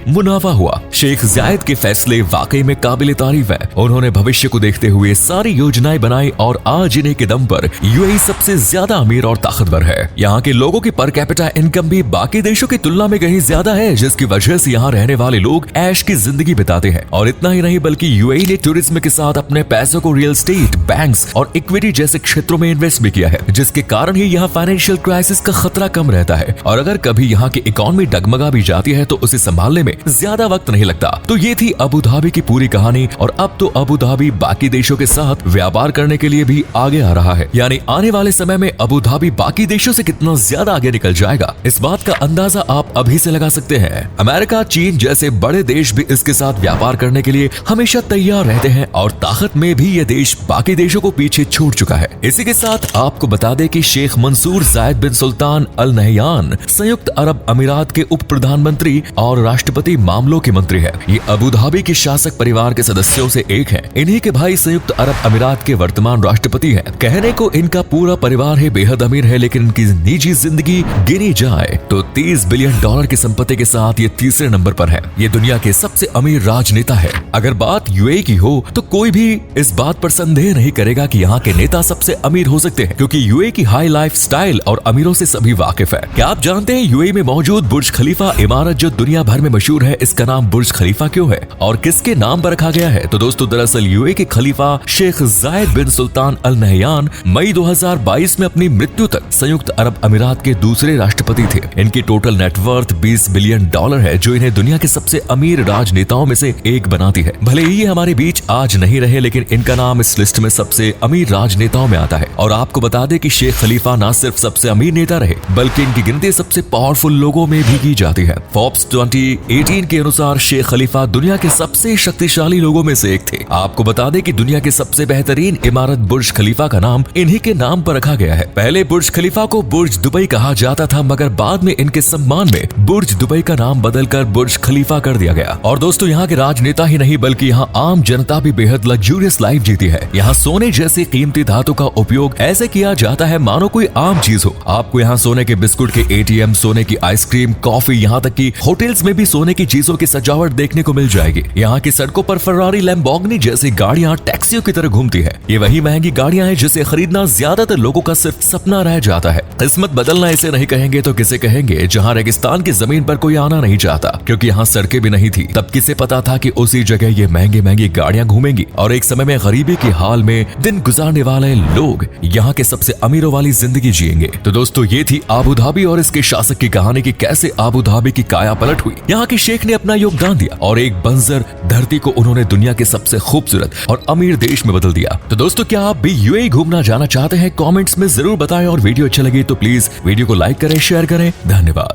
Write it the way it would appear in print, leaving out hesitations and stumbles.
मुनाफा हुआ। शेख जायद के फैसले वाकई में काबिल तारीफ है। उन्होंने भविष्य को देखते हुए सारी योजनाएं बनाई और आज इन्हीं के दम पर यूएई सबसे ज्यादा अमीर और ताकतवर है। यहाँ के लोगों की पर कैपिटा इनकम भी बाकी देशों की तुलना में कहीं ज्यादा है, जिसकी वजह से यहाँ रहने वाले लोग ऐश की जिंदगी बिताते हैं। और इतना ही नहीं बल्कि यूएई ने टूरिज्म के साथ अपने पैसों को रियल एस्टेट, बैंक्स और इक्विटी जैसे क्षेत्रों में इन्वेस्ट भी किया है, जिसके कारण ही यहाँ फाइनेंशियल क्राइसिस का खतरा कम रहता है। और अगर कभी यहाँ की इकोनॉमी डगमगा भी जाती है तो उसे संभालने में ज्यादा वक्त नहीं लगता। तो ये थी अबू धाबी की पूरी कहानी। और अब तो अबू धाबी बाकी देशों के साथ व्यापार करने के लिए भी आगे आ रहा है। यानी आने वाले समय में अबू धाबी बाकी देशों से कितना ज्यादा आगे निकल जाएगा, इस बात का अंदाजा आप अभी से लगा सकते हैं। अमेरिका, चीन जैसे बड़े देश भी इसके साथ व्यापार करने के लिए हमेशा तैयार रहते हैं और ताकत में भी ये देश बाकी देशों को पीछे छोड़ चुका है। इसी के साथ आपको बता दें कि शेख मंसूर जायद बिन सुल्तान अल नहयान संयुक्त अरब अमीरात के उप प्रधानमंत्री और राष्ट्रपति मामलों के मंत्री है। ये अबू धाबी के शासक परिवार के सदस्यों से एक है। इन्हीं के भाई संयुक्त अरब अमीरात के वर्तमान राष्ट्रपति हैं। कहने को इनका पूरा परिवार है बेहद अमीर है, लेकिन इनकी निजी जिंदगी गिनी जाए तो $30 बिलियन की संपत्ति के साथ ये तीसरे नंबर पर है। ये दुनिया के सबसे अमीर राजनेता है। अगर बात यूएई की हो तो कोई भी इस बात पर संदेह नहीं करेगा कि यहाँ के नेता सबसे अमीर हो सकते हैं, क्योंकि यूएई की हाई लाइफ स्टाइल और अमीरों से सभी वाकिफ है। क्या आप जानते हैं यूएई में मौजूद बुर्ज खलीफा इमारत जो दुनिया भर में मशहूर है, इसका नाम बुर्ज खलीफा क्यों है और किसके नाम पर रखा गया है? तो दोस्तों, दरअसल यूएई के खलीफा शेख जायद बिन सुल्तान अल नहयान मई 2022 में अपनी मृत्यु तक संयुक्त अरब अमीरात के दूसरे राष्ट्रपति थे। इनकी टोटल नेटवर्थ $20 बिलियन है, जो इन्हें दुनिया के सबसे अमीर राजनेताओं में से एक बनाती है। भले ही ये हमारे बीच आज नहीं रहे, लेकिन इनका नाम इस लिस्ट में सबसे अमीर राजनेताओं में आता है। और आपको बता दें कि शेख खलीफा न सिर्फ सबसे अमीर नेता रहे, बल्कि इनकी गिनती सबसे पावरफुल लोगों में भी की जाती है। फोर्ब्स 2018 के अनुसार शेख खलीफा दुनिया के सबसे शक्तिशाली लोगों में से एक थे। आपको बता दें कि दुनिया के सबसे बेहतरीन इमारत बुर्ज खलीफा का नाम इन्हीं के नाम पर रखा गया है। पहले बुर्ज खलीफा को बुर्ज दुबई कहा जाता था, मगर बाद में इनके सम्मान में बुर्ज दुबई का नाम बदलकर बुर्ज खलीफा कर दिया गया। और दोस्तों, यहाँ के राजनेता ही नहीं बल्कि यहाँ आम जनता भी बेहद लग्जूरियस लाइफ जीती है। यहाँ सोने जैसे कीमती धातु का उपयोग ऐसे किया जाता है मानो कोई आम चीज हो। आपको यहाँ सोने के बिस्कुट के एटीएम, सोने की आइसक्रीम, कॉफी, यहाँ तक कि होटल्स में भी सोने की चीजों की सजावट देखने को मिल जाएगी। यहाँ की सड़कों पर फरारी, लैम्बोर्गिनी जैसी गाड़ियाँ टैक्सियों की तरह घूमती है। ये वही महंगी गाड़ियाँ हैं जिसे खरीदना ज्यादातर लोगों का सिर्फ सपना रह जाता है। किस्मत बदलना इसे नहीं कहेंगे तो किसे कहेंगे, जहाँ रेगिस्तान की जमीन पर कोई आना नहीं चाहता, क्योंकि यहाँ सड़कें भी नहीं थी। तब किसे पता था कि उसी जगह ये महंगी महंगी गाड़ियां घूमेंगी और एक समय में गरीबी की हाल में दिन गुजारने वाले लोग यहाँ के सबसे अमीरों वाली जिंदगी जिएंगे। तो दोस्तों, ये थी अबू धाबी और इसके शासक की कहानी कि कैसे अबू धाबी की काया पलट हुई। यहाँ के शेख ने अपना योगदान दिया और एक बंजर धरती को उन्होंने दुनिया के सबसे खूबसूरत और अमीर देश में बदल दिया। तो दोस्तों, क्या आप भी यूएई घूमना जाना चाहते हैं? कमेंट्स में जरूर बताएं और वीडियो अच्छा लगे तो प्लीज वीडियो को लाइक करें, शेयर करें। धन्यवाद।